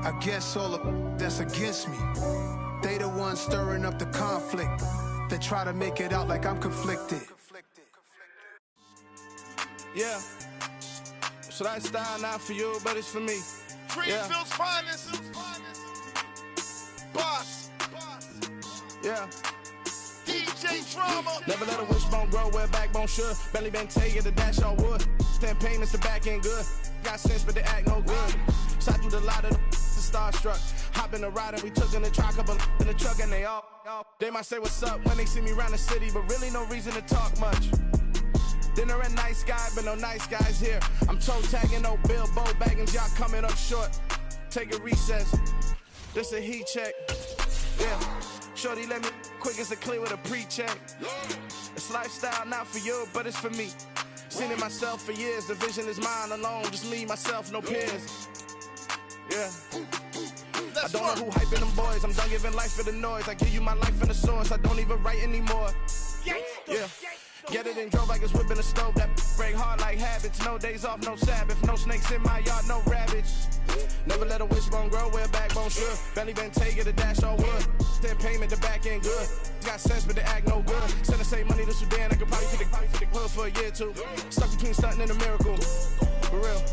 I guess all the that's against me, they the ones stirring up the conflict. They try to make it out like I'm conflicted. Yeah. So that style not for you, but it's for me. Greenfield's finest. Boss. Yeah. DJ Drama. Never let a wishbone grow where a backbone should. Belly been taking the dash on wood. 10 payments, the back end good. Got sense, but they act no good. Shot through the lot of the starstruck. Hop in the ride and we took in the truck, couple in the truck, and they might say what's up when they see me around the city, but really no reason to talk much. Dinner and nice guy, but no nice guys here. I'm toe tagging, no Bilbo baggins, y'all coming up short. Take a recess. This a heat check. Yeah. Shorty let me quick as a clear with a pre-check. It's lifestyle not for you, but it's for me. Seen it myself for years. The vision is mine alone. Just me, myself, no peers. Yeah. I don't know who hyping them boys. I'm done giving life for the noise. I give you my life in the source. I don't even write anymore. Yeah. Get it and drove like it's whipping a stove. That break hard like habits. No days off, no Sabbath. No snakes in my yard, no rabbits. Never let a wishbone grow where a backbone should. Belly been taking the dash on wood. 10 payment, the back end good. Got sense, but they act no good. Send the same money to Sudan. I could probably take the hood for a year or two. Stuck between stunting and a miracle. For real.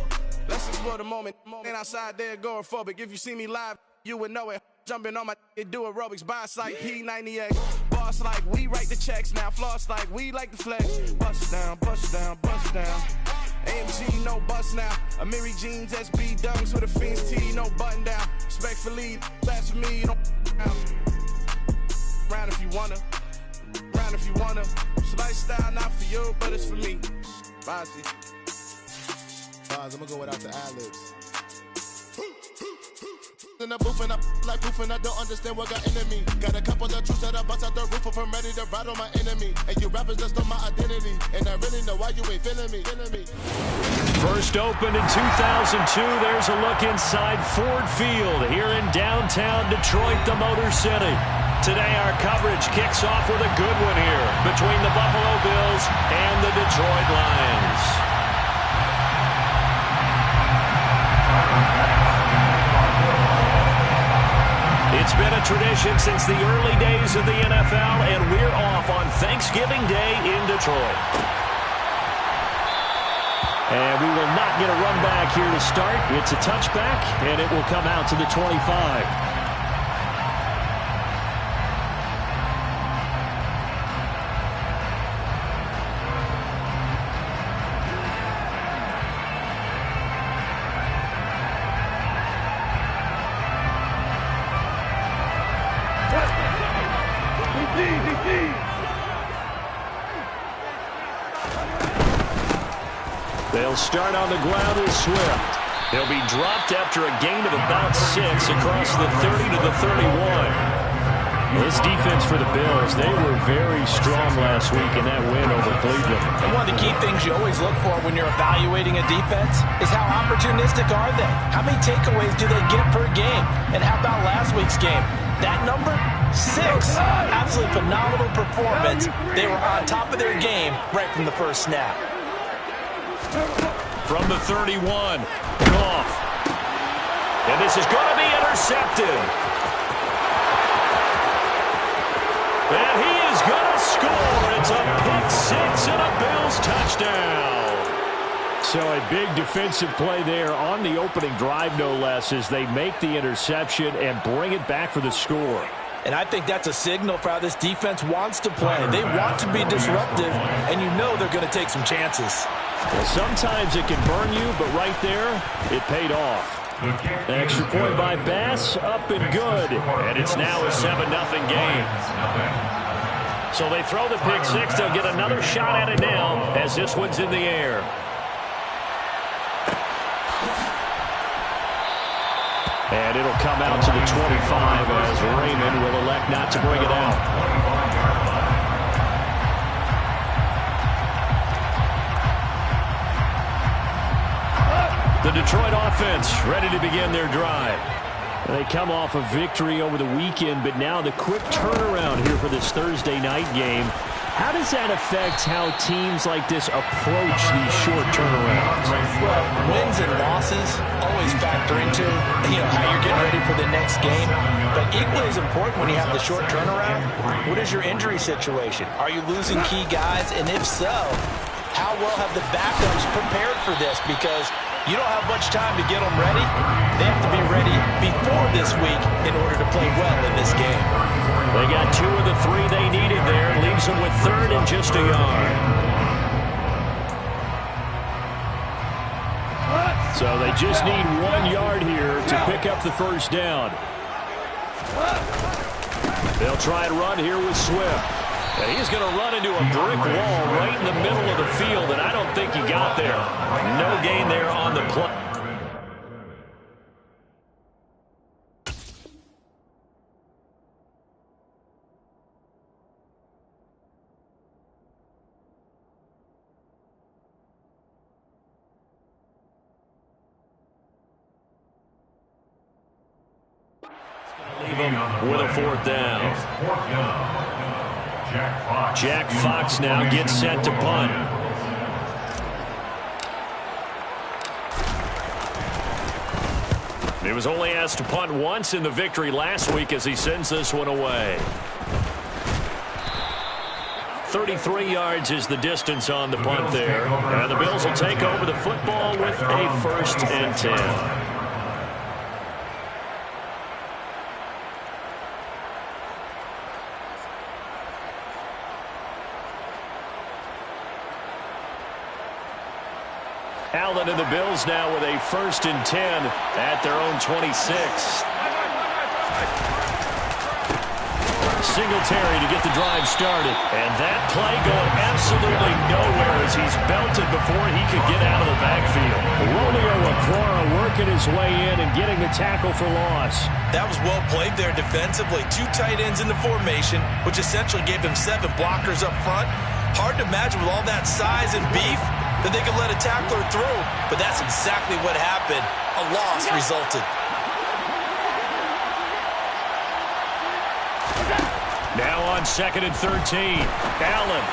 Let's explore the moment. Ain't outside there agoraphobic. If you see me live, you would know it. Jumping on my do aerobics. Boss like P90X. Boss like we write the checks now. Floss like we like the flex. Bust down, bust down, bust down. AMG, no bust now. Amiri jeans, SB dunks with a Fiends T, no button down. Respectfully, that's for me. Don't round if you wanna. Round if you wanna. It's lifestyle not for you, but it's for me. Bossy. I'm gonna go without the ad-libs. In the booth and I like proof and I don't understand what got into me. Got a couple of troops that I bust out the roof if I'm ready to ride on my enemy. And you rappers just stole my identity, and I really know why you ain't feeling me. First opened in 2002, there's a look inside Ford Field here in downtown Detroit, the Motor City. Today our coverage kicks off with a good one here between the Buffalo Bills and the Detroit Lions. It's been a tradition since the early days of the NFL, and we're off on Thanksgiving Day in Detroit. And we will not get a run back here to start. It's a touchback, and it will come out to the 25. They'll start on the ground with Swift. He'll be dropped after a gain of about 6 across the 30 to the 31. This defense for the Bills, they were very strong last week in that win over Cleveland. And one of the key things you always look for when you're evaluating a defense is how opportunistic are they? How many takeaways do they get per game? And how about last week's game? That number? 6. Absolutely phenomenal performance. They were on top of their game right from the first snap. From the 31, Goff. And this is going to be intercepted. And he is going to score. It's a pick 6 and a Bills touchdown. So a big defensive play there on the opening drive, no less, as they make the interception and bring it back for the score. And I think that's a signal for how this defense wants to play. They want to be disruptive, and you know they're going to take some chances. Well, sometimes it can burn you, but right there, it paid off. An extra point by Bass, up and good. And it's now a 7-0 game. So they throw the pick 6. They'll get another shot at it now as this one's in the air. And it'll come out to the 25 as Raymond will elect not to bring it out. The Detroit offense ready to begin their drive. They come off a victory over the weekend, but now the quick turnaround here for this Thursday night game. How does that affect how teams like this approach these short turnarounds? Well, wins and losses always factor into how you're getting ready for the next game. But equally as important when you have the short turnaround, what is your injury situation? Are you losing key guys? And if so, how well have the backups prepared for this? Because you don't have much time to get them ready. They have to be ready before this week in order to play well in this game. They got 2 of the 3 they needed there. Leaves them with 3rd and just a yard. So they just need 1 yard here to pick up the first down. They'll try and run here with Swift. And he's going to run into a brick wall right in the middle of the field, and I don't think he got there. No gain there on the play. Leave him with a 4th down. Jack Fox now gets set to punt. He was only asked to punt once in the victory last week as he sends this one away. 33 yards is the distance on the punt there. And the Bills will take over the football with a 1st and 10. Allen and the Bills now with a 1st and 10 at their own 26. Singletary to get the drive started. And that play going absolutely nowhere as he's belted before he could get out of the backfield. Romeo Okwara working his way in and getting the tackle for loss. That was well played there defensively. 2 tight ends in the formation, which essentially gave them 7 blockers up front. Hard to imagine with all that size and beef that they could let a tackler through, but that's exactly what happened. A loss resulted. Now on 2nd and 13, Allen.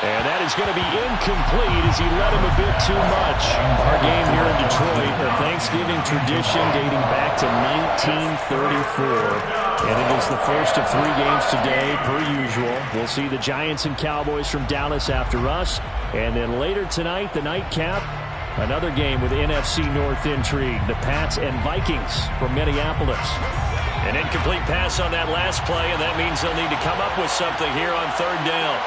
And that is going to be incomplete as he let him a bit too much. Our game here in Detroit, a Thanksgiving tradition dating back to 1934. And it is the first of 3 games today, per usual. We'll see the Giants and Cowboys from Dallas after us. And then later tonight, the nightcap, another game with NFC North intrigue. The Pats and Vikings from Minneapolis. An incomplete pass on that last play, and that means they'll need to come up with something here on 3rd down.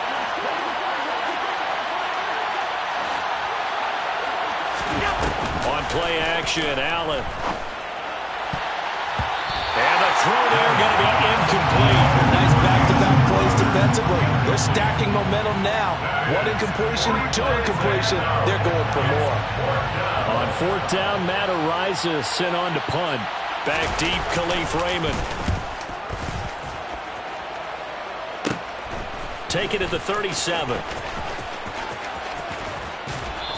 On play action, Allen. And the throw there going to be incomplete. Nice back-to-back plays defensively. They're stacking momentum now. 1 incompletion, 2 incompletion. They're going for more. On 4th down, Matt Ariza sent on to punt. Back deep, Khalif Raymond. Take it at the 37.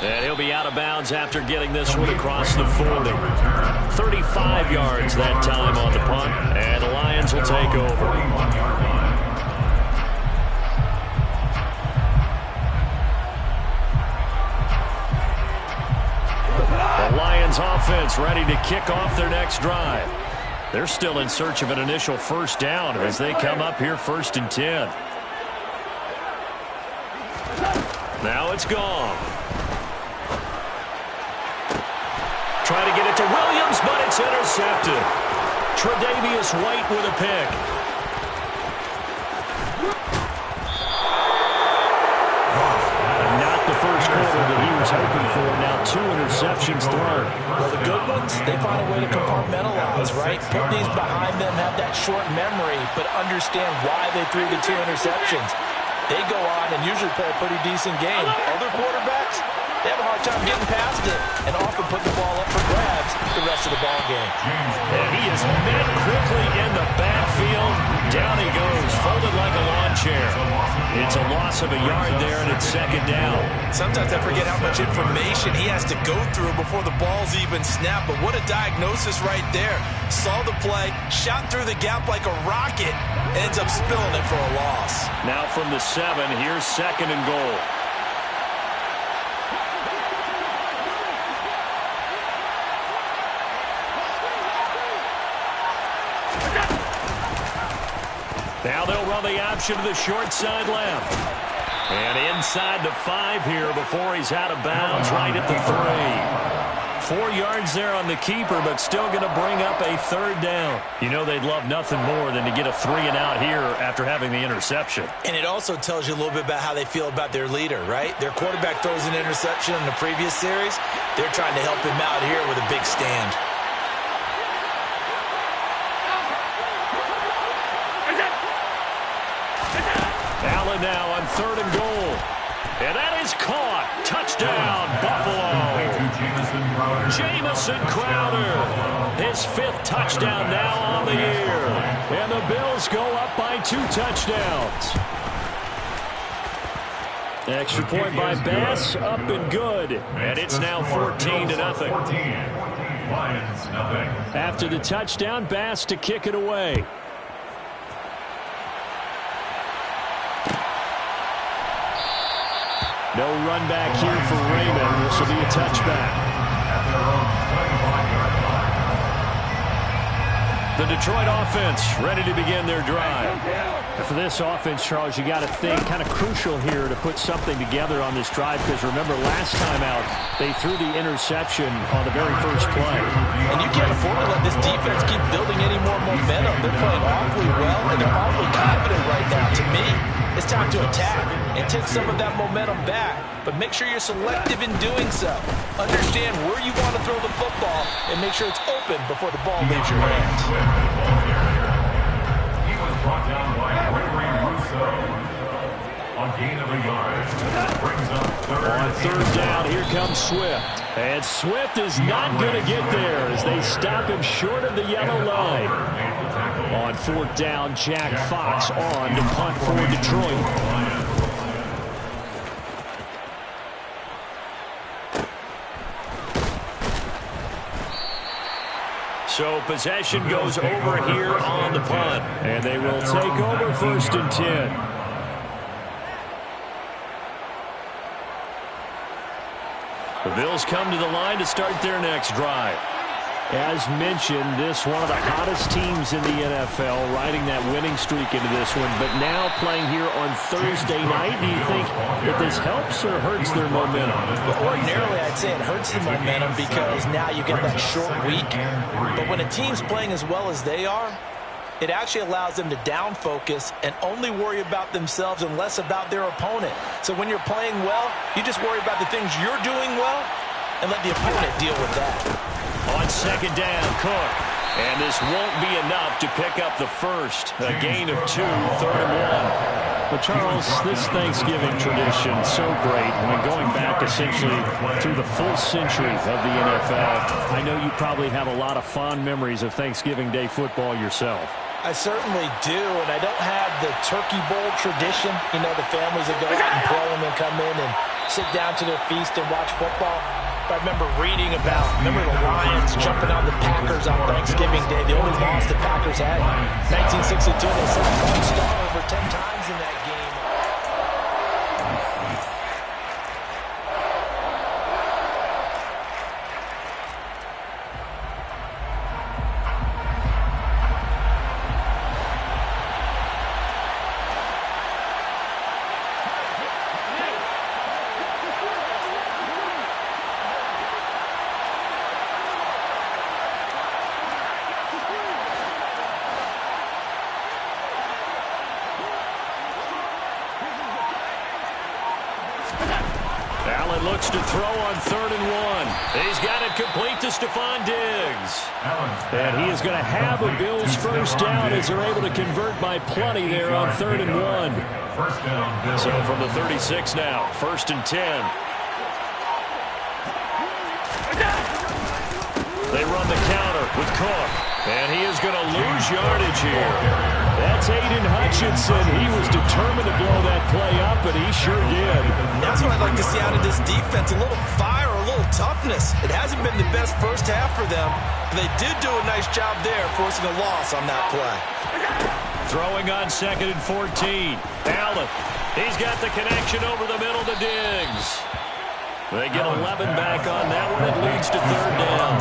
And he'll be out of bounds after getting this one across the 40. 35 yards that time on the punt, and the Lions will take over. The Lions offense ready to kick off their next drive. They're still in search of an initial 1st down as they come up here 1st and 10. Now it's gone. Try to get it to Williams, but it's intercepted. Tre'Davious White with a pick. Not the first quarter that he was hoping for. Now 2 interceptions thrown. Well, the good ones, they find a way to compartmentalize, right? Put these behind them, have that short memory, but understand why they threw the 2 interceptions. They go on and usually play a pretty decent game. Other quarterbacks, they have a hard time getting past it and often put the ball up for grabs the rest of the ball game. And he is met quickly in the backfield. Down he goes, folded like a lawn chair. It's a loss of a yard there, and it's 2nd down. Sometimes I forget how much information he has to go through before the ball's even snapped. But what a diagnosis right there. Saw the play, shot through the gap like a rocket, ends up spilling it for a loss. Now from the 7, here's 2nd and goal. Now they'll run the option to the short side left. And inside the 5 here before he's out of bounds, right at the 3. 4 yards there on the keeper, but still going to bring up a 3rd down. You know they'd love nothing more than to get a 3-and-out here after having the interception. And it also tells you a little bit about how they feel about their leader, right? Their quarterback throws an interception in the previous series. They're trying to help him out here with a big stand. Allen now on 3rd and goal. And that is caught. Touchdown, Buffalo. Jamison Crowder. His 5th touchdown now on the year. And the Bills go up by 2 touchdowns. Extra point by Bass, up and good. And it's now 14-0. After the touchdown, Bass to kick it away. No run back here for Raymond. This will be a touchback. The Detroit offense ready to begin their drive. For this offense, Charles, you got to think kind of crucial here to put something together on this drive, because remember last time out they threw the interception on the very first play. And you can't afford to let this defense keep building any more momentum. They're playing awfully well, and they're awfully confident right now. To me, it's time to attack and take some of that momentum back, but make sure you're selective in doing so. Understand where you want to throw the football and make sure it's open before the ball leaves your hands. He was brought down by Gregory Rousseau on gain of a yard. Brings up 3rd. On 3rd down, here comes Swift. And Swift is not going to get there as they stop him short of the yellow line. On 4th down, Jack Fox on to punt for Detroit. So possession goes over here on the punt. And they will take over 1st and 10. The Bills come to the line to start their next drive. As mentioned, this one of the hottest teams in the NFL, riding that winning streak into this one, but now playing here on Thursday night. Do you think that this helps or hurts their momentum? Well, ordinarily, I'd say it hurts the momentum because now you get that short week. But when a team's playing as well as they are, it actually allows them to down focus and only worry about themselves and less about their opponent. So when you're playing well, you just worry about the things you're doing well and let the opponent deal with that. On 2nd down, Cook. And this won't be enough to pick up the first. A gain of 2, 3rd and 1. But Charles, this Thanksgiving tradition, so great. I mean, going back essentially through the full century of the NFL, I know you probably have a lot of fond memories of Thanksgiving Day football yourself. I certainly do, and I don't have the Turkey Bowl tradition. You know, the families that go out and play and then come in and sit down to their feast and watch football. I remember reading about, the Lions jumping on the Packers on Thanksgiving Day. The only loss the Packers had in 1962. They said one star over 10 times in that game. Allen looks to throw on 3rd and 1. He's got it complete to Stephon Diggs. And he is going to have a Bills first down as they're able to convert by plenty there on 3rd and 1. So from the 36 now, 1st and 10. They run the counter with Cook. And he is going to lose yardage here. That's Aiden Hutchinson. He was determined to blow that play up, and he sure did. And that's what I'd like to see out of this defense, a little fire, a little toughness. It hasn't been the best first half for them, but they did do a nice job there, forcing a loss on that play. Throwing on 2nd and 14. Allen, he's got the connection over the middle to Diggs. They get 11 back on that one. It leads to 3rd down.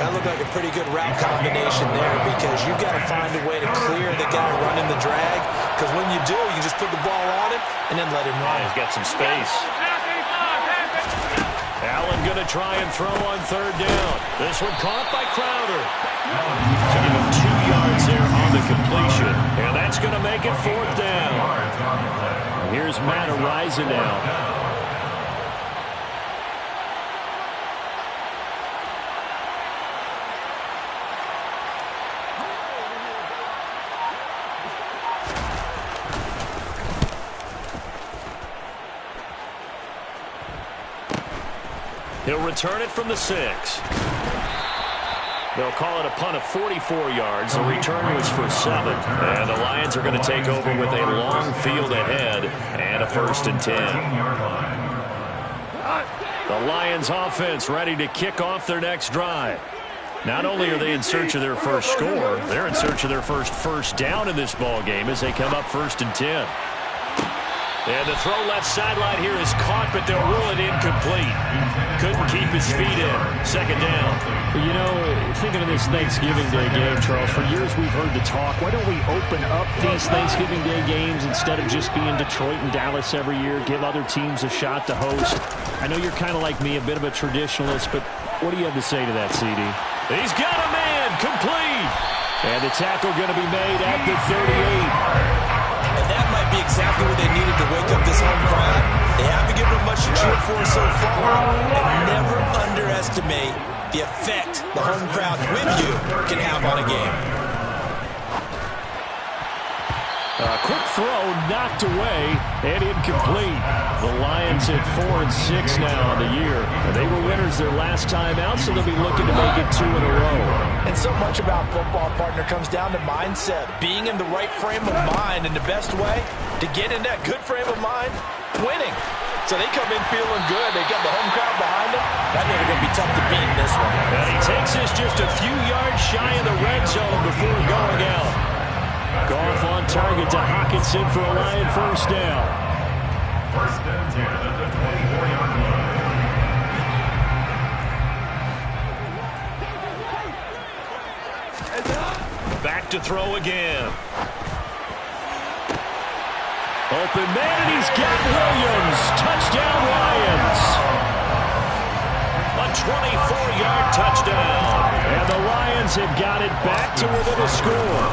That looked like a pretty good route combination there because you've got to find a way to clear the guy running the drag, because when you do, you just put the ball on him and then let him run. He's got some space. Allen going to try and throw on third down. This one caught by Crowder. So give him 2 yards there on the completion. And that's going to make it fourth down. Here's Matt Araiza now. He'll return it from the 6. They'll call it a punt of 44 yards. The return was for 7. And the Lions are going to take over with a long field ahead and a 1st and 10. The Lions offense ready to kick off their next drive. Not only are they in search of their first score, they're in search of their first down in this ball game as they come up 1st and 10. And the throw left sideline here is caught, but they'll rule it incomplete. Couldn't keep his feet in. 2nd down. You know, thinking of this Thanksgiving Day game, Charles, for years we've heard the talk, why don't we open up these Thanksgiving Day games instead of just being Detroit and Dallas every year, give other teams a shot to host? I know you're kind of like me, a bit of a traditionalist, but what do you have to say to that, CD? He's got a man, complete. And the tackle going to be made at the 38. And that might be exactly what they needed to wake up this home crowd. They haven't given them much to cheer for so far. And never underestimate the effect the home crowd with you can have on a game. A quick throw knocked away and incomplete. The Lions at 4-6 now on the year. They were winners their last time out, so they'll be looking to make it 2 in a row. And so much about football, partner, comes down to mindset. Being in the right frame of mind, and the best way to get in that good frame of mind, winning. So they come in feeling good. They got the home crowd behind them. That never going to be tough to beat in this one. And he takes this just a few yards shy of the red zone before going out. Goff on target to Hockenson for a Lion first down. 1st and 10 at the 24-yard line. Back to throw again. Open man, and he's got Williams. Touchdown, Lions. A 24-yard touchdown. And the Lions have got it back to within a score.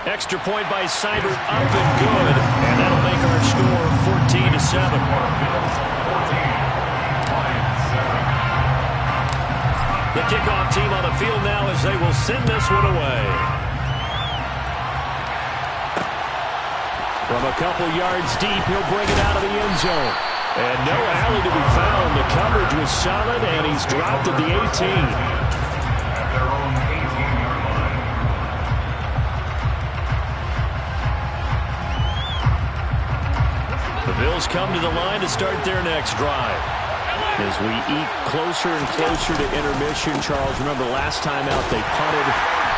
Extra point by Seibert, up and good. And that'll make our score 14-7. The kickoff team on the field now as they will send this one away. From a couple yards deep, he'll bring it out of the end zone. And no alley to be found. The coverage was solid, and he's dropped at the 18. At their own 18-yard line. The Bills come to the line to start their next drive. As we eat closer and closer to intermission, Charles, remember last time out they punted.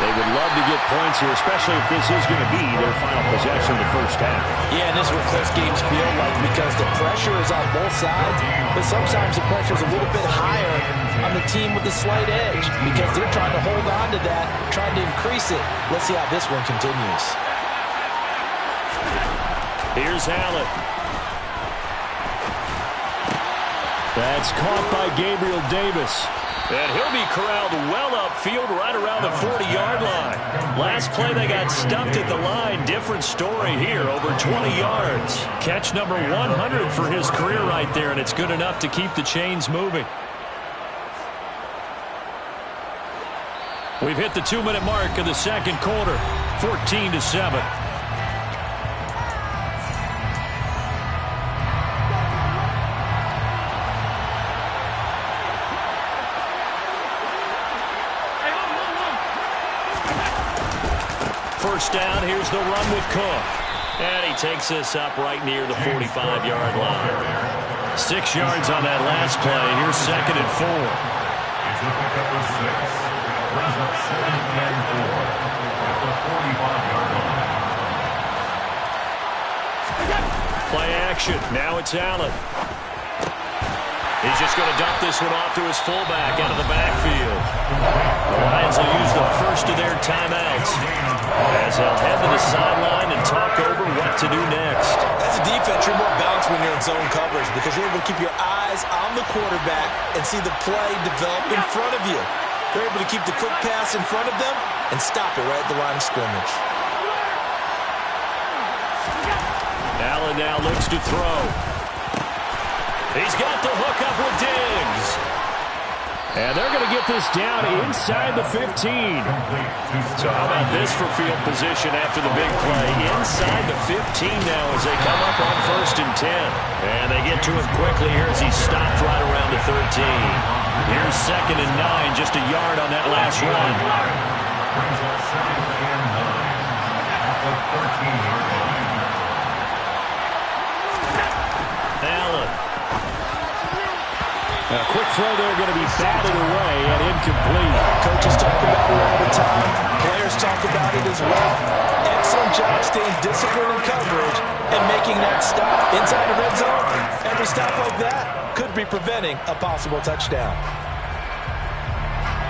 They would love to get points here, especially if this is going to be their final possession of the first half. Yeah, and this is what close games feel like because the pressure is on both sides, but sometimes the pressure is a little bit higher on the team with the slight edge because they're trying to hold on to that, trying to increase it. Let's see how this one continues. Here's Allen. That's caught by Gabriel Davis. And he'll be corralled well upfield right around the 40-yard line. Last play, they got stumped at the line. Different story here, over 20 yards. Catch number 100 for his career right there, and it's good enough to keep the chains moving. We've hit the 2-minute mark of the second quarter, 14-7. First down, here's the run with Cook. And he takes this up right near the 45-yard line. 6 yards on that last play. Here's 2nd and 4. It's a pickup of 6. Brings up 2nd and 4 at the 45-yard line. Play action. Now it's Allen. He's just going to dump this one off to his fullback out of the backfield. The Lions will use the first of their timeouts as they'll head to the sideline and talk over what to do next. As a defense, you're more balanced when you're in zone coverage because you're able to keep your eyes on the quarterback and see the play develop in front of you. They're able to keep the quick pass in front of them and stop it right at the line of scrimmage. Allen now looks to throw. He's got the hook up with Diggs. And they're going to get this down inside the 15. So how about this for field position after the big play? Inside the 15 now as they come up on 1st and 10. And they get to him quickly here as he's stopped right around the 13. Here's 2nd and 9, just a yard on that last run. Brings up 2nd and 9 at the 13-yard line. Allen. A quick throw there going to be batted away and incomplete. Coaches talk about it all the time. Players talk about it as well. Excellent job staying disciplined in coverage and making that stop inside the red zone. Every stop like that could be preventing a possible touchdown.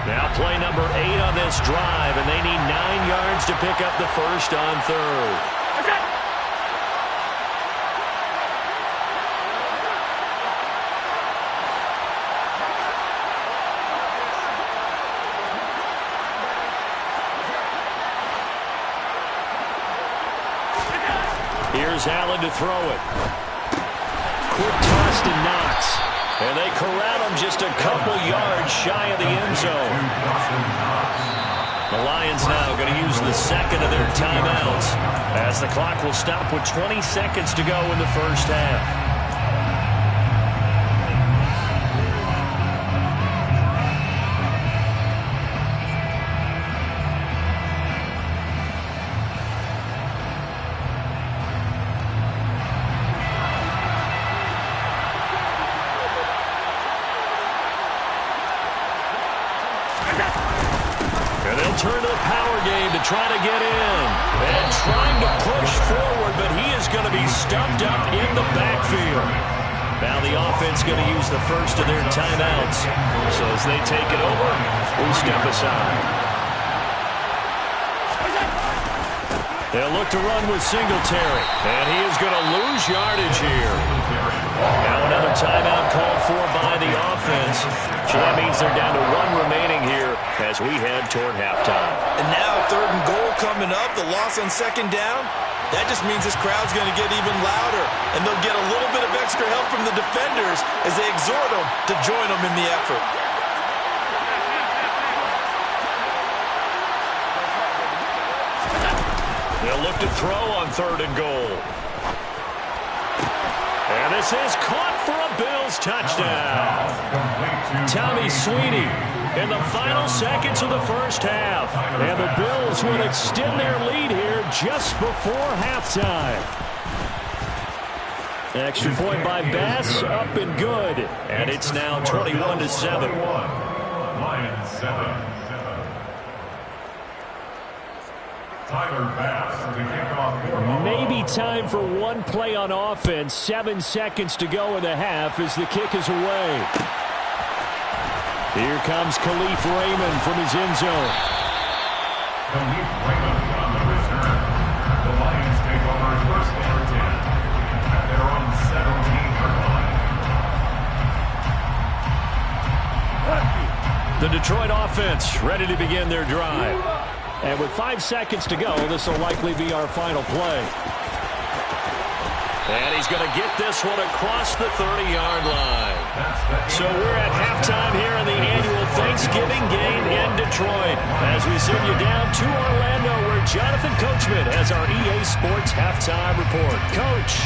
Now play number 8 on this drive, and they need 9 yards to pick up the first on 3rd. Here's Allen to throw it. Quick toss to Knox. And they corral him just a couple yards shy of the end zone. The Lions now going to use the 2nd of their timeouts as the clock will stop with 20 seconds to go in the first half. Turn to the power game to try to get in. And trying to push forward, but he is going to be stuffed up in the backfield. Now the offense going to use the first of their timeouts. So as they take it over, we step aside. They'll look to run with Singletary. And he is going to lose yardage here. Now another timeout called for by the offense. So that means they're down to 1 remaining here as we head toward halftime. And now 3rd and goal coming up. The loss on 2nd down. That just means this crowd's going to get even louder. And they'll get a little bit of extra help from the defenders as they exhort them to join them in the effort. They'll look to throw on 3rd and goal. And this is caught for a Bills touchdown. Tommy Sweeney in the final seconds of the first half. And the Bills will extend their lead here just before halftime. Extra point by Bass, up and good. And it's now 21-7. Lions 7. Tyler Bass to kick off. Maybe time for one play on offense. 7 seconds to go in the half as the kick is away. Here comes Khalif Raymond from his end zone. Khalif Raymond on the return. The Lions take over 1st and 10 at their own 17-yard line. The Detroit offense ready to begin their drive. And with 5 seconds to go, this will likely be our final play. And he's going to get this one across the 30-yard line. So we're at halftime here in the annual Thanksgiving game in Detroit. As we send you down to Orlando, where Jonathan Coachman has our EA Sports halftime report. Coach.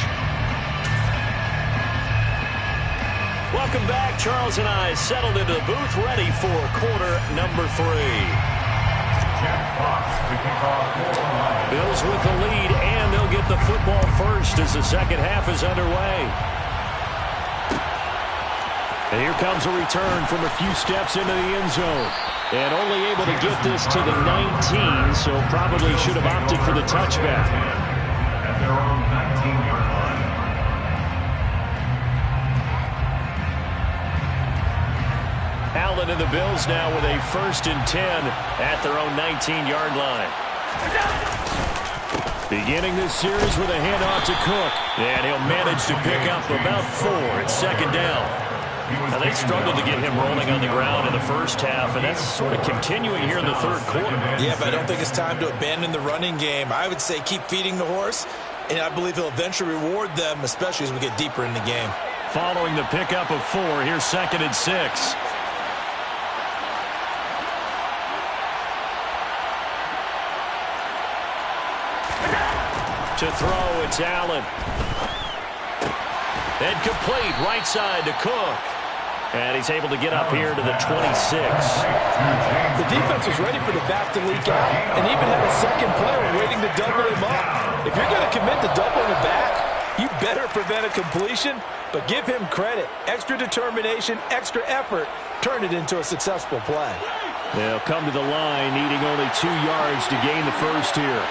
Welcome back. Charles and I settled into the booth, ready for quarter number 3. Bills with the lead, and they'll get the football first as the second half is underway. And here comes a return from a few steps into the end zone. And only able to get this to the 19, so probably should have opted for the touchback. At their own 19-yard line. Allen and the Bills now with a 1st and 10 at their own 19-yard line. Beginning this series with a handoff to Cook. And he'll manage to pick up about 4 at 2nd down. Now, they struggled to get him rolling on the ground in the first half, and that's sort of continuing here in the 3rd quarter. Yeah, but I don't think it's time to abandon the running game. I would say keep feeding the horse, and I believe he'll eventually reward them, especially as we get deeper in the game. Following the pickup of 4, here's 2nd and 6. To throw, it's Allen. And complete, right side to Cook. And he's able to get up here to the 26. The defense was ready for the back to leak out and even had a second player waiting to double him up. If you're going to commit to doubling the back, you better prevent a completion, but give him credit. Extra determination, extra effort, turn it into a successful play. They'll come to the line, needing only 2 yards to gain the first here.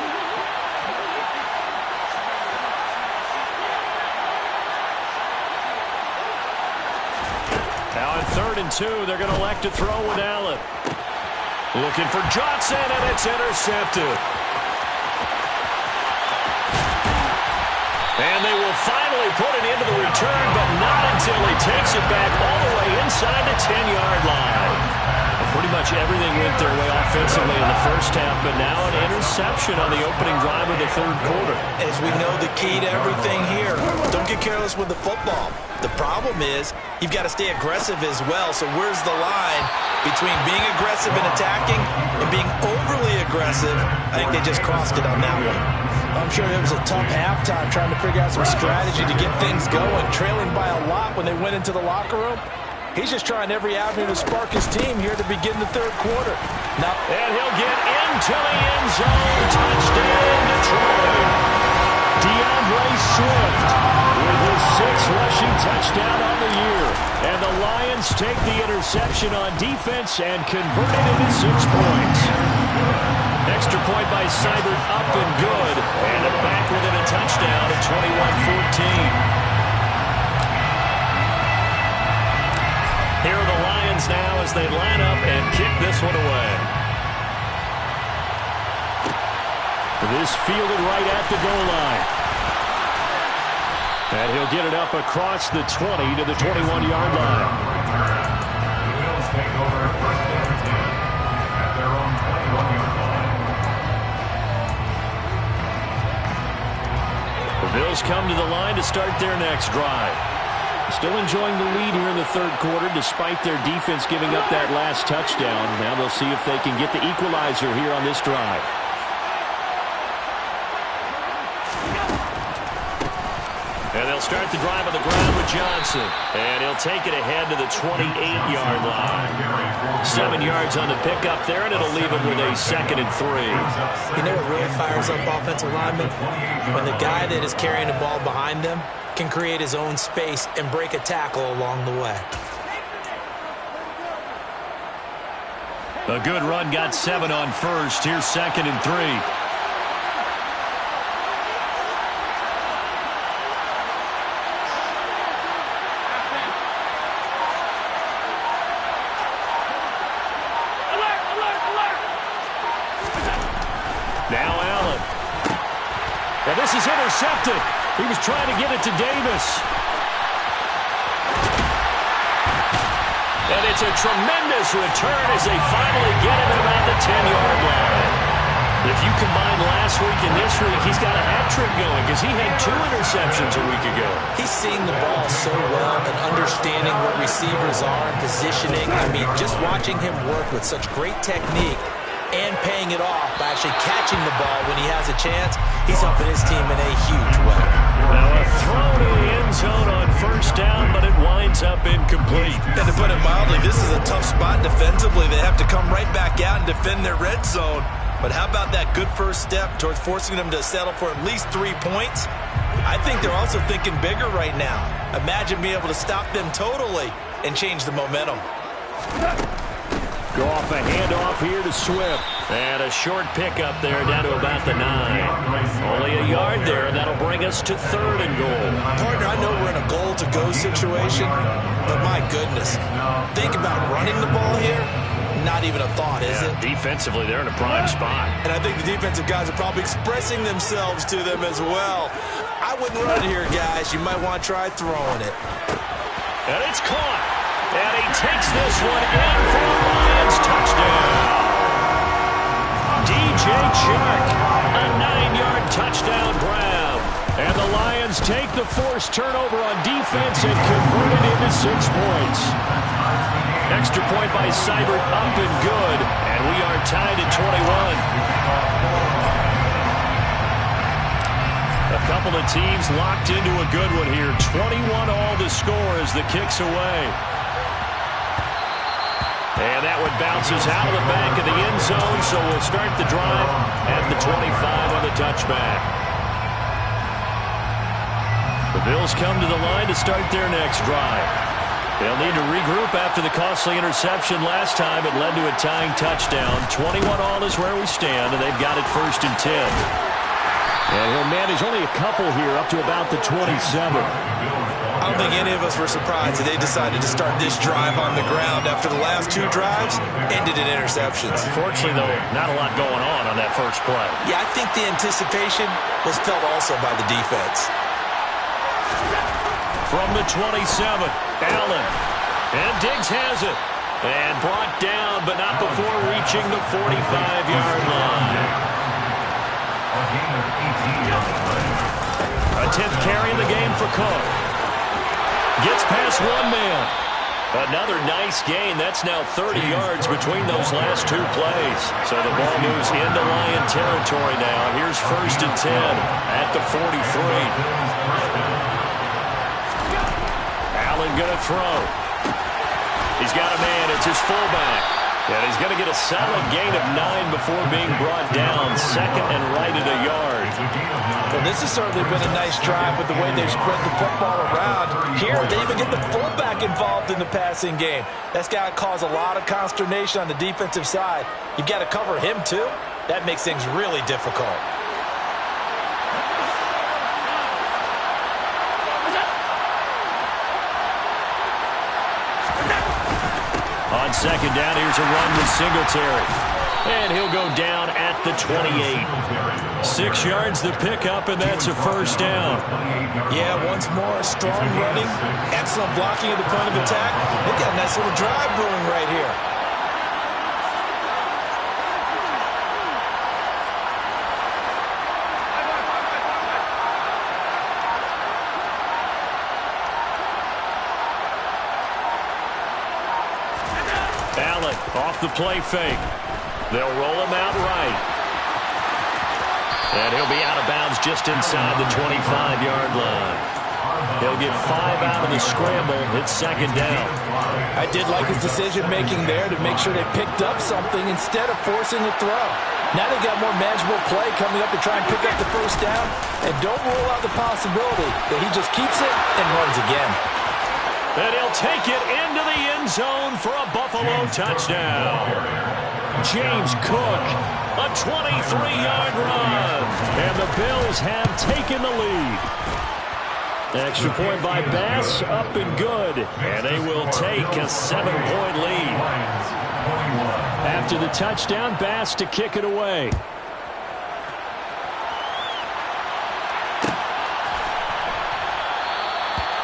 Now on 3rd and 2, they're going to elect to throw with Allen. Looking for Johnson, and it's intercepted. And they will finally put it into the return, but not until he takes it back all the way inside the 10-yard line. Pretty much everything went their way offensively in the first half, but now an interception on the opening drive of the 3rd quarter. As we know, the key to everything here, don't get careless with the football. The problem is you've got to stay aggressive as well, so where's the line between being aggressive and attacking and being overly aggressive? I think they just crossed it on that one. I'm sure it was a tough halftime trying to figure out some strategy to get things going, trailing by a lot when they went into the locker room. He's just trying every avenue to spark his team here to begin the 3rd quarter. Now, and he'll get into the end zone. Touchdown, Detroit. DeAndre Swift with his 6th rushing touchdown on the year. And the Lions take the interception on defense and convert it into 6 points. Extra point by Seibert, up and good. And they're back within a touchdown at 21-14. Here are the Lions now as they line up and kick this one away. This fielded right at the goal line. And he'll get it up across the 20 to the 21-yard line. The Bills take over 1st and 10 at their own 21-yard line. The Bills come to the line to start their next drive. Still enjoying the lead here in the 3rd quarter despite their defense giving up that last touchdown. Now they'll see if they can get the equalizer here on this drive. And they'll start the drive on the ground with Johnson. And he'll take it ahead to the 28-yard line. 7 yards on the pickup there, and it'll leave him with a 2nd and 3. You know what really fires up offensive linemen? When the guy that is carrying the ball behind them can create his own space and break a tackle along the way. A good run, got 7 on 1st. Here's 2nd and 3. Now Allen. And this is intercepted. He was trying to get it to Davis. And it's a tremendous return as they finally get him at about the 10-yard line. If you combine last week and this week, he's got a hat trick going because he had 2 interceptions a week ago. He's seeing the ball so well and understanding what receivers are and positioning. I mean, just watching him work with such great technique and paying it off by actually catching the ball when he has a chance, he's helping his team in a huge way. Now a throw to the end zone on 1st down, but it winds up incomplete. And to put it mildly, this is a tough spot defensively. They have to come right back out and defend their red zone. But how about that good first step towards forcing them to settle for at least 3 points? I think they're also thinking bigger right now. Imagine being able to stop them totally and change the momentum. Go off a handoff here to Swift. And a short pickup there down to about the 9. Only a yard there, and that'll bring us to 3rd and goal. Partner, I know we're in a goal-to-go situation, but my goodness, think about running the ball here. Not even a thought, is it? Defensively, they're in a prime spot. And I think the defensive guys are probably expressing themselves to them as well. I wouldn't run it here, guys. You might want to try throwing it. And it's caught. And he takes this one in for a Lions touchdown. DJ Chark, a 9-yard touchdown grab. And the Lions take the forced turnover on defense and convert it into 6 points. Extra point by Seibert, up and good. And we are tied at 21. A couple of teams locked into a good one here. 21 all to score as the kick's away. And that one bounces out of the back of the end zone, so we'll start the drive at the 25 on the touchback. The Bills come to the line to start their next drive. They'll need to regroup after the costly interception last time. It led to a tying touchdown. 21 all is where we stand, and they've got it 1st and 10. And he'll manage only a couple here up to about the 27. I don't think any of us were surprised that they decided to start this drive on the ground after the last 2 drives ended in interceptions. Unfortunately, though, not a lot going on that first play. Yeah, I think the anticipation was felt also by the defense. From the 27, Allen. And Diggs has it. And brought down, but not before reaching the 45-yard line. A 10th carry in the game for Cook. Gets past 1 man. Another nice gain. That's now 30 yards between those last 2 plays. So the ball moves into Lion territory now. Here's 1st and 10 at the 43. Allen going to throw. He's got a man. It's his fullback. And he's going to get a solid gain of 9 before being brought down. 2nd and right at a yard. Well, this has certainly been a nice drive with the way they've spread the football around. Here, they even get the fullback involved in the passing game. That's got to cause a lot of consternation on the defensive side. You've got to cover him, too. That makes things really difficult. On 2nd down, here's a run with Singletary. And he'll go down at the 28. 6 yards the pickup, and that's a 1st down. Yeah, once more, strong running, excellent blocking at the point of attack. They've got a nice little drive brewing right here. Allen off the play fake. They'll roll him out right. And he'll be out of bounds just inside the 25-yard line. He'll get 5 out of the scramble. It's 2nd down. I did like his decision-making there to make sure they picked up something instead of forcing a throw. Now they've got more manageable play coming up to try and pick up the 1st down. And don't rule out the possibility that he just keeps it and runs again. And he'll take it into the end zone for a Buffalo touchdown. James Cook, a 23-yard run. And the Bills have taken the lead. Extra point by Bass, up and good. And they will take a 7-point lead. After the touchdown, Bass to kick it away.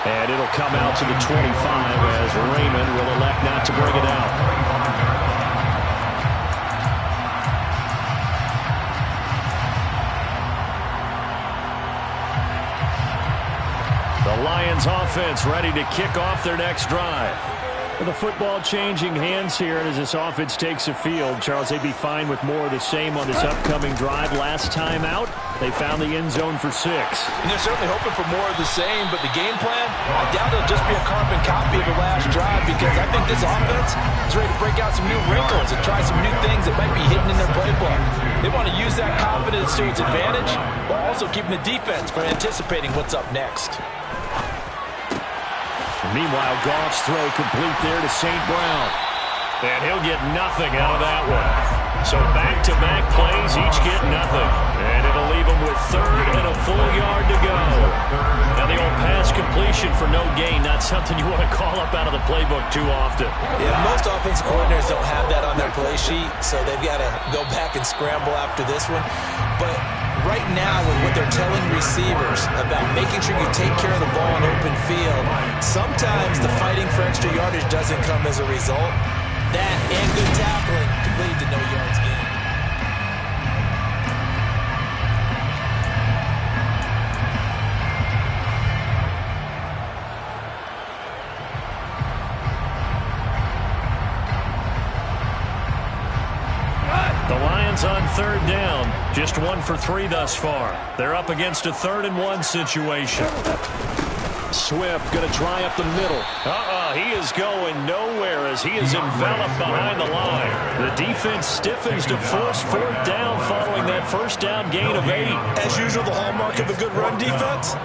And it'll come out to the 25 as Raymond will elect not to bring it out. The Lions offense ready to kick off their next drive. With the football changing hands here as this offense takes the field, Charles, they'd be fine with more of the same on this upcoming drive. Last time out, they found the end zone for 6. And they're certainly hoping for more of the same, but the game plan, I doubt it'll just be a carbon copy of the last drive, because I think this offense is ready to break out some new wrinkles and try some new things that might be hidden in their playbook. They want to use that confidence to its advantage, while also keeping the defense from anticipating what's up next. Meanwhile, Goff's throw complete there to St. Brown. And he'll get nothing out of that one. So back-to-back plays, each get nothing. And it'll leave him with third and a full yard to go. Now the old pass completion for no gain, not something you want to call up out of the playbook too often. Yeah, most offensive coordinators don't have that on their play sheet, so they've got to go back and scramble after this one. But right now, with what they're telling receivers about making sure you take care of the ball in open field, sometimes the fighting for extra yardage doesn't come as a result. That and good tackling could lead to no yards gained. The Lions on third down. Just 1 for 3 thus far. They're up against a 3rd and 1 situation. Swift going to try up the middle. He is going nowhere as he is enveloped behind the line. The defense stiffens to force 4th down following that first down gain of 8. As usual, the hallmark of a good run defense.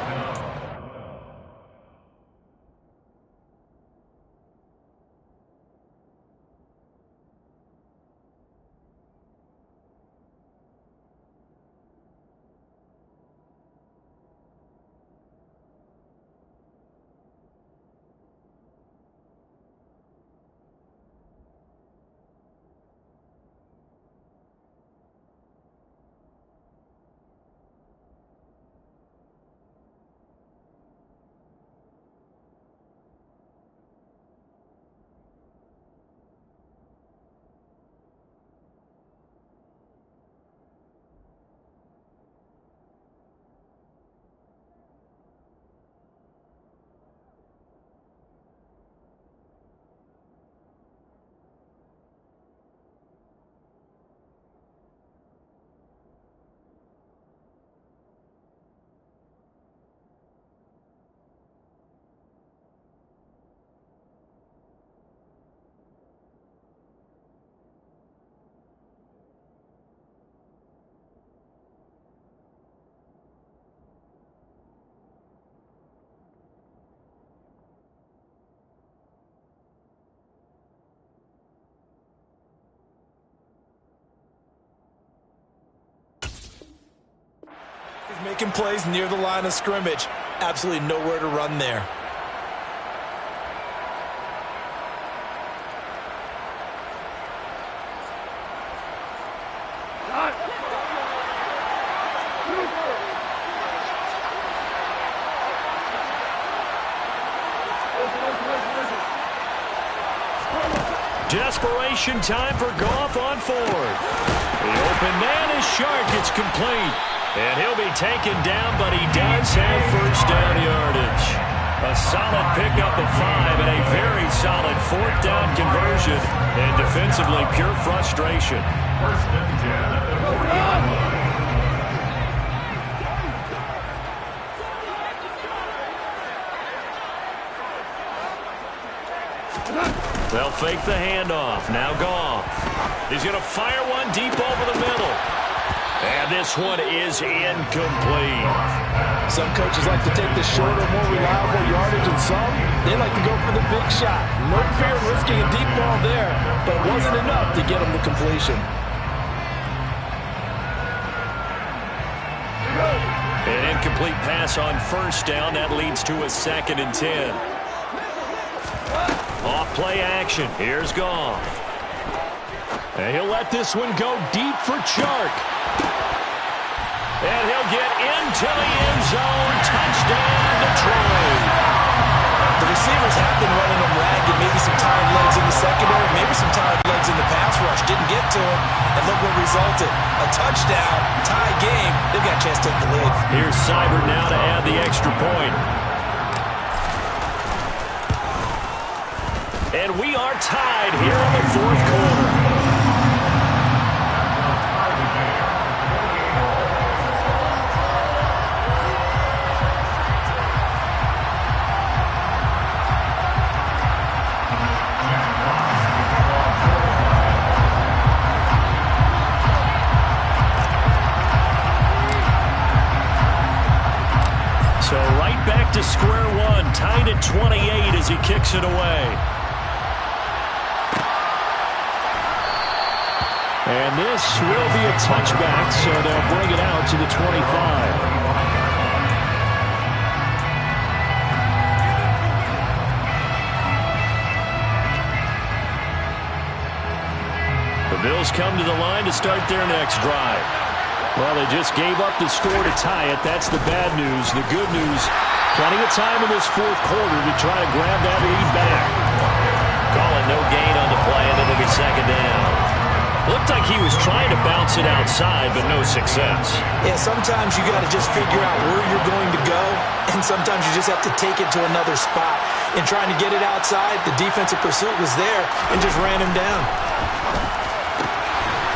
He's making plays near the line of scrimmage. Absolutely nowhere to run there. Desperation time for Goff on 4th. The open man is Shark. It's complete. And he'll be taken down, but he does have first down yardage. A solid pickup of 5 and a very solid 4th down conversion. And defensively, pure frustration. 1st and 10 at the 40-yard line. They'll fake the handoff. Now Goff. He's going to fire one deep over the middle. And this one is incomplete. Some coaches like to take the shorter, more reliable yardage, and some, they like to go for the big shot. No fear of risking a deep ball there, but it wasn't enough to get them to completion. An incomplete pass on first down. That leads to a 2nd and 10. Off play action. Here's Goff. And he'll let this one go deep for Chark. And he'll get into the end zone. Touchdown, Detroit. The receivers have been running them ragged. Maybe some tired legs in the secondary. Maybe some tired legs in the pass rush. Didn't get to him. And look what resulted. A touchdown, tie game. They've got a chance to take the lead. Here's Seibert now to add the extra point. And we are tied here in the 4th quarter. So right back to square one, tied at 28 as he kicks it away. And this will be a touchback, so they'll bring it out to the 25. The Bills come to the line to start their next drive. Well, they just gave up the score to tie it. That's the bad news. The good news, plenty of time in this fourth quarter to try to grab that lead back. Calling no gain on the play, and it'll be second down. Looked like he was trying to bounce it outside, but no success. Yeah, sometimes you got to just figure out where you're going to go, and sometimes you just have to take it to another spot. In trying to get it outside, the defensive pursuit was there and just ran him down.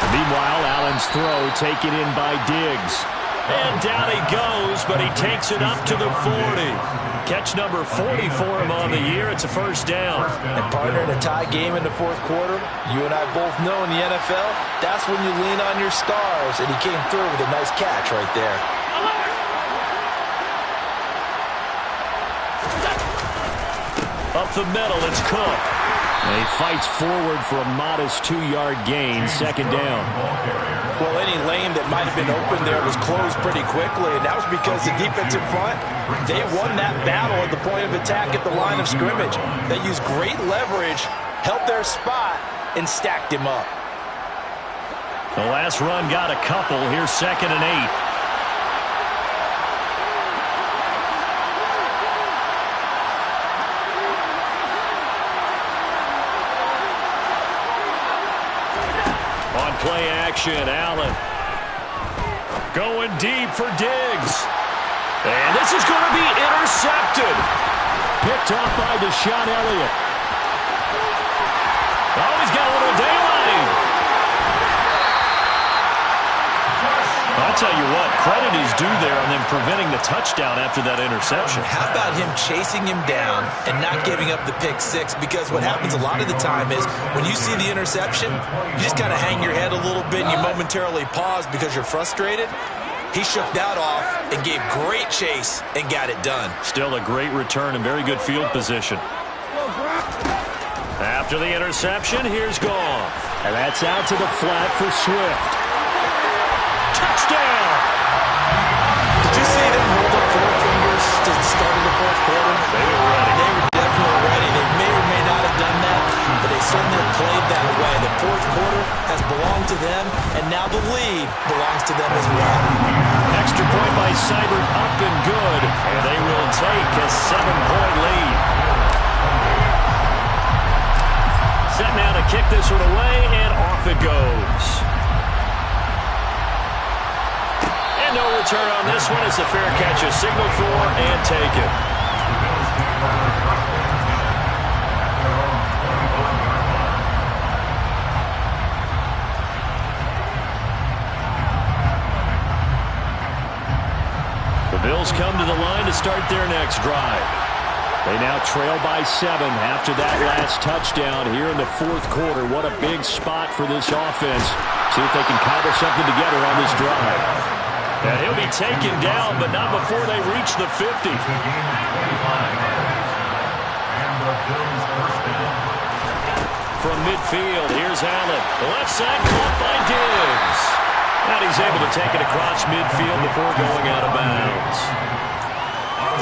Meanwhile, Allen's throw taken in by Diggs. And down he goes, but he takes it up to the 40. Catch number 40 for him on the year. It's a first down. And partner, in a tie game in the fourth quarter, you and I both know in the NFL, that's when you lean on your stars. And he came through with a nice catch right there. Up the middle, it's Cook. And he fights forward for a modest 2-yard gain, second down. Well, any lane that might have been open there was closed pretty quickly, and that was because the defensive front, they won that battle at the point of attack at the line of scrimmage. They used great leverage, held their spot, and stacked him up. The last run got a couple. Here's 2nd and 8. Play action, Allen. Going deep for Diggs. And this is going to be intercepted. Picked off by Deshaun Elliott. Oh, he's got a little daylight. I'll tell you what, credit is due there on them preventing the touchdown after that interception. How about him chasing him down and not giving up the pick six? Because what happens a lot of the time is when you see the interception, you just kind of hang your head a little bit and you momentarily pause because you're frustrated. He shook that off and gave great chase and got it done. Still a great return and very good field position. After the interception, here's Goff. And that's out to the flat for Swift. Touchdown! Did you see them hold up 4 fingers to the start of the fourth quarter? They were ready. They were definitely ready. They may or may not have done that, but they certainly played that way. The fourth quarter has belonged to them, and now the lead belongs to them as well. Extra point by Seibert, up and good, and they will take a 7-point lead. Set now to kick this one away, and off it goes. No return on this one. It's a fair catch, a signal for, and take it. The Bills come to the line to start their next drive. They now trail by 7 after that last touchdown here in the fourth quarter. What a big spot for this offense. See if they can cobble something together on this drive. And he'll be taken down, but not before they reach the 50. From midfield, here's Allen. The left side caught by Diggs. And he's able to take it across midfield before going out of bounds.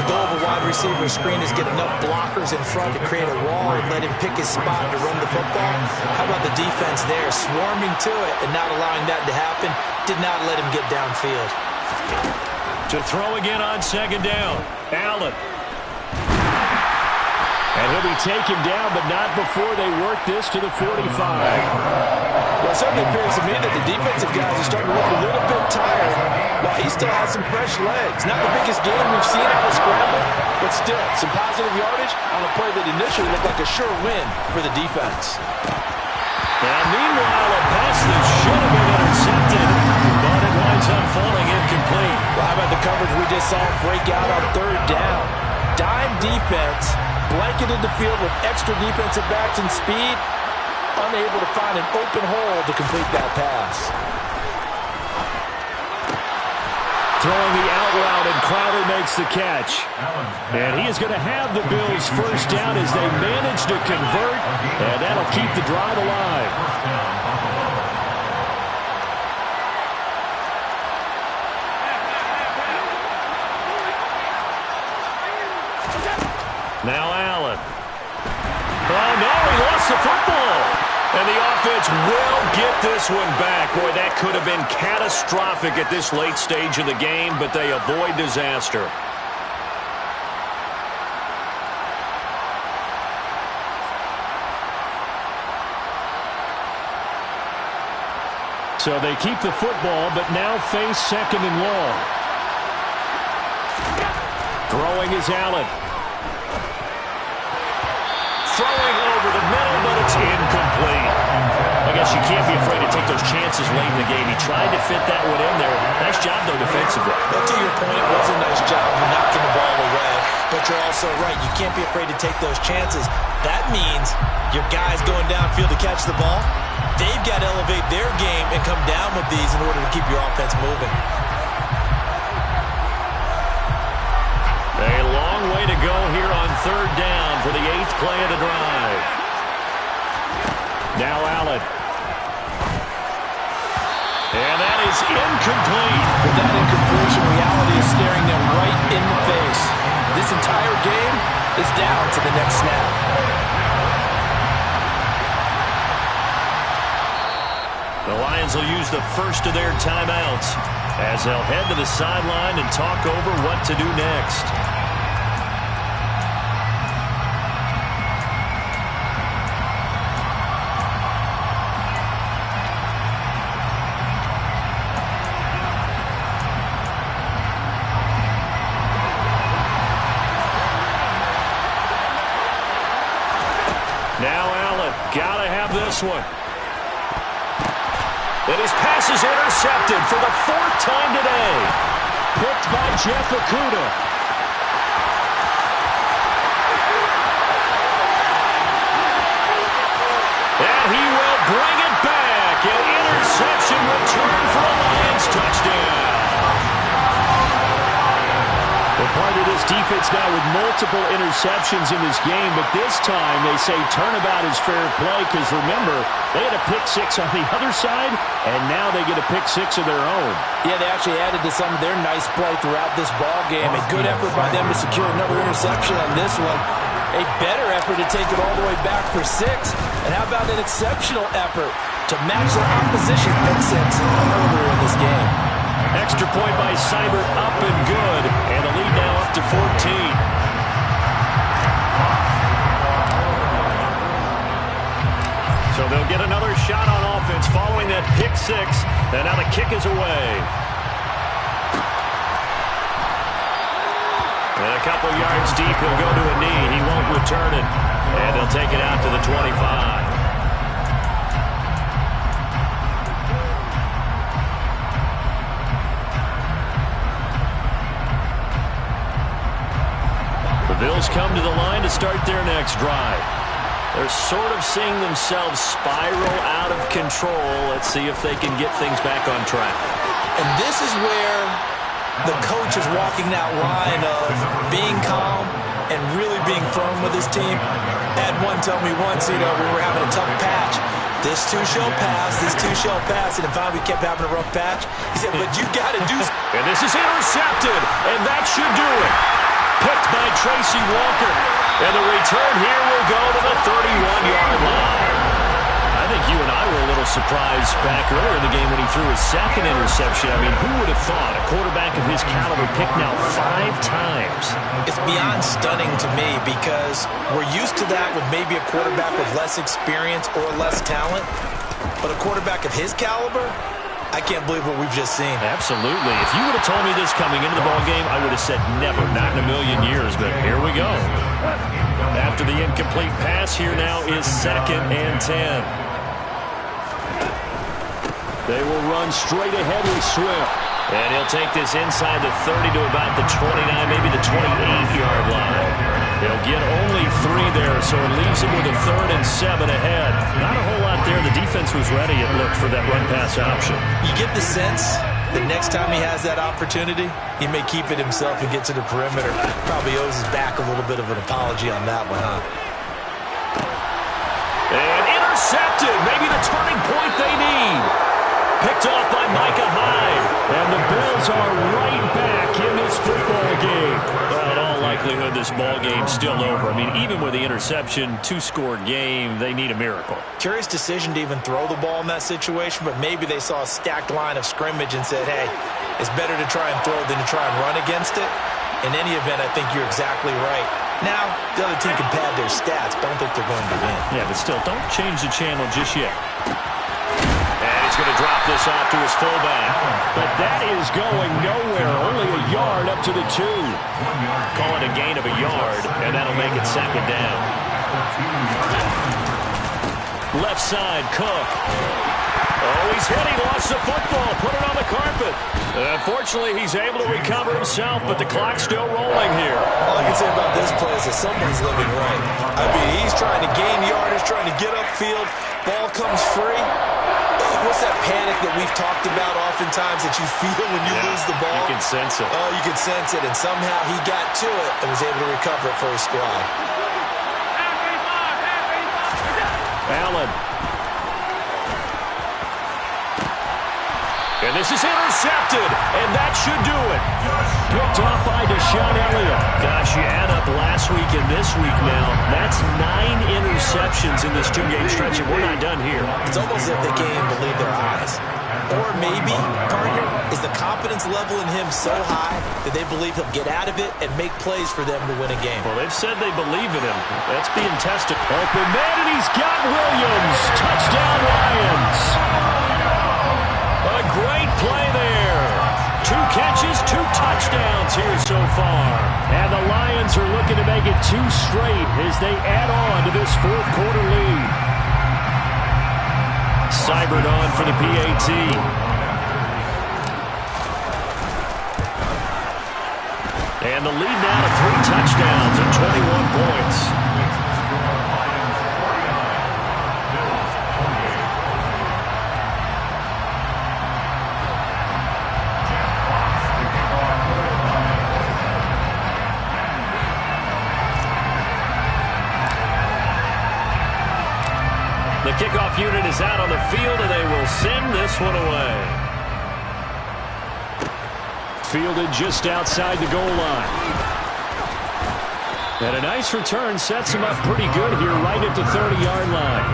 The goal of a wide receiver screen is get enough blockers in front to create a wall and let him pick his spot to run the football. How about the defense there, swarming to it and not allowing that to happen? Did not let him get downfield. To throw again on 2nd down, Allen. And he'll be taken down, but not before they work this to the 45. Well, it certainly appears to me that the defensive guys are starting to look a little bit tired, while he still has some fresh legs. Not the biggest game we've seen out of scramble, but still, some positive yardage on a play that initially looked like a sure win for the defense. And meanwhile, a pass that should have been intercepted, but it winds up falling incomplete. Well, how about the coverage we just saw break out on 3rd down? Dime defense, blanketed the field with extra defensive backs and speed, unable to find an open hole to complete that pass. Throwing the out route, and Crowder makes the catch. And he is going to have the Bills first down as they manage to convert, and that'll keep the drive alive. Now Allen. Oh, no, he lost the football. And the offense will get this one back. Boy, that could have been catastrophic at this late stage of the game, but they avoid disaster. So they keep the football, but now face second and long. Throwing is Allen. Throwing over the middle, but it's incomplete. I guess you can't be afraid to take those chances late in the game. He tried to fit that one in there. Nice job, though, defensively. But to your point, it was a nice job of knocking the ball away. But you're also right. You can't be afraid to take those chances. That means your guys going downfield to catch the ball, they've got to elevate their game and come down with these in order to keep your offense moving. A long way to go here on third down for the 8th play of the drive. Now Allen. And that is incomplete. With that incompletion, reality is staring them right in the face. This entire game is down to the next snap. The Lions will use the first of their timeouts as they'll head to the sideline and talk over what to do next. Now Allen, gotta have this one. And his pass is intercepted for the 4th time today. Picked by Jeff Okudah. And he will bring it back. An interception return for a Lions touchdown. Well, part of this defense now with multiple interceptions in this game, but this time they say turnabout is fair play because, remember, they had a pick 6 on the other side, and now they get a pick 6 of their own. Yeah, they actually added to some of their nice play throughout this ball game. A good effort by them to secure another interception on this one. A better effort to take it all the way back for 6. And how about an exceptional effort to match their opposition's pick 6 earlier in this game? Extra point by Seibert, up and good. And the lead now up to 14. So they'll get another shot on offense following that pick 6. And now the kick is away. And a couple yards deep, he'll go to a knee. He won't return it. And they'll take it out to the 25. The Bills come to the line to start their next drive. They're sort of seeing themselves spiral out of control. Let's see if they can get things back on track. And this is where the coach is walking that line of being calm and really being firm with his team. I had one tell me once, we were having a tough patch. This too shall pass, this too shall pass. And finally we kept having a rough patch. He said, but you got to do something. And this is intercepted, and that should do it. Picked by Tracy Walker. And the return here will go to the 31-yard line. I think you and I were a little surprised back earlier in the game when he threw his 2nd interception. I mean, who would have thought a quarterback of his caliber picked now 5 times? It's beyond stunning to me because we're used to that with maybe a quarterback with less experience or less talent. But a quarterback of his caliber, I can't believe what we've just seen. Absolutely. If you would have told me this coming into the ballgame, I would have said never, not in a million years, but here we go. After the incomplete pass, here now is 2nd and 10. They will run straight ahead with Swift. And he'll take this inside the 30 to about the 29, maybe the 28-yard line. He'll get only 3 there, so it leaves him with a 3rd and 7 ahead. Not a whole lot there. The defense was ready, it looked, for that run-pass option. You get the sense that next time he has that opportunity, he may keep it himself and get to the perimeter. Probably owes his back a little bit of an apology on that one, huh? And intercepted. Maybe the turning point they need. Picked off by Micah Hyde. And the Bills are right back in this football game. Well, in all likelihood, the this ball game still over. I mean, even with the interception, two-score game, they need a miracle. Curious decision to even throw the ball in that situation, but maybe they saw a stacked line of scrimmage and said, hey, it's better to try and throw than to try and run against it. In any event, I think you're exactly right. Now, the other team can pad their stats, but I don't think they're going to win. Yeah, but still, don't change the channel just yet. And he's going to drop this off to his fullback. But that is going nowhere. Only a yard up to the 2. Call it a gain of a yard, and that'll make it second down. Left side, Cook. Oh, he's hit. He lost the football. Put it on the carpet. Unfortunately, he's able to recover himself, but the clock's still rolling here. All I can say about this play is that someone's living right. I mean, he's trying to gain yardage, trying to get upfield. Ball comes free. What's that panic that we've talked about oftentimes that you feel when you lose the ball? You can sense it. Oh, you can sense it, and somehow he got to it and was able to recover it for his squad. Allen. And this is intercepted, and that should do it. Picked off by Deshaun Elliott. Gosh, you add up last week and this week now. That's 9 interceptions in this 2-game stretch, and we're not done here. It's almost as if they can't even believe their eyes. Or maybe, partner, is the confidence level in him so high that they believe he'll get out of it and make plays for them to win a game. Well, they've said they believe in him. That's being tested. Open man, and he's got Williams. Touchdown, Lions. A great play there. 2 catches, 2 touchdowns here so far. And the Lions are looking to make it 2 straight as they add on to this fourth-quarter lead. Seibert on for the PAT. And the lead now to 3 touchdowns and 21 points. The kickoff unit is out on the field, and they will send this one away. Fielded just outside the goal line. And a nice return sets him up pretty good here right at the 30-yard line.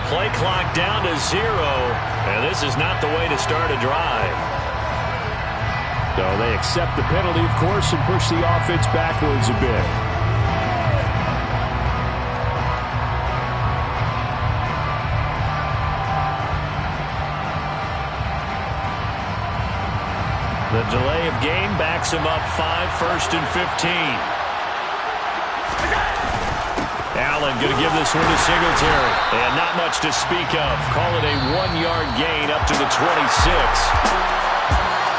Play clock down to 0, and this is not the way to start a drive. So they accept the penalty, of course, and push the offense backwards a bit. The delay of game backs him up 5, 1st and 15. Allen going to give this one to Singletary. And not much to speak of. Call it a 1-yard gain up to the 26.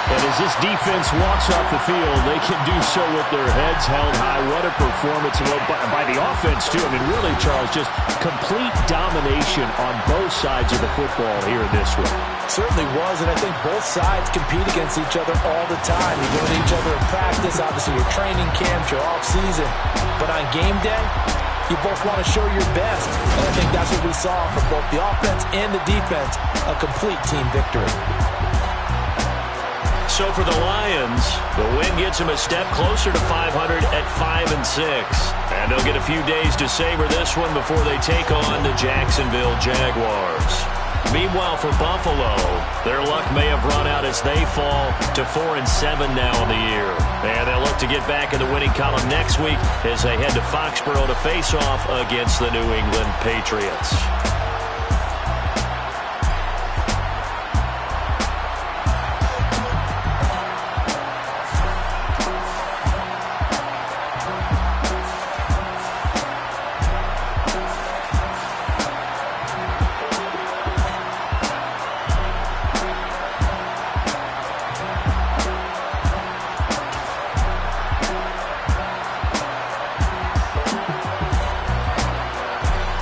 And as this defense walks off the field, they can do so with their heads held high. What a performance by the offense, too. I mean, really, Charles, just complete domination on both sides of the football here in this one. Certainly was, and I think both sides compete against each other all the time. You go to each other in practice, obviously your training camp, your off-season. But on game day, you both want to show your best. And I think that's what we saw from both the offense and the defense, a complete team victory. So for the Lions, the win gets them a step closer to 500 at 5 and 6. And they'll get a few days to savor this one before they take on the Jacksonville Jaguars. Meanwhile, for Buffalo, their luck may have run out as they fall to 4 and 7 now in the year. And they'll look to get back in the winning column next week as they head to Foxborough to face off against the New England Patriots.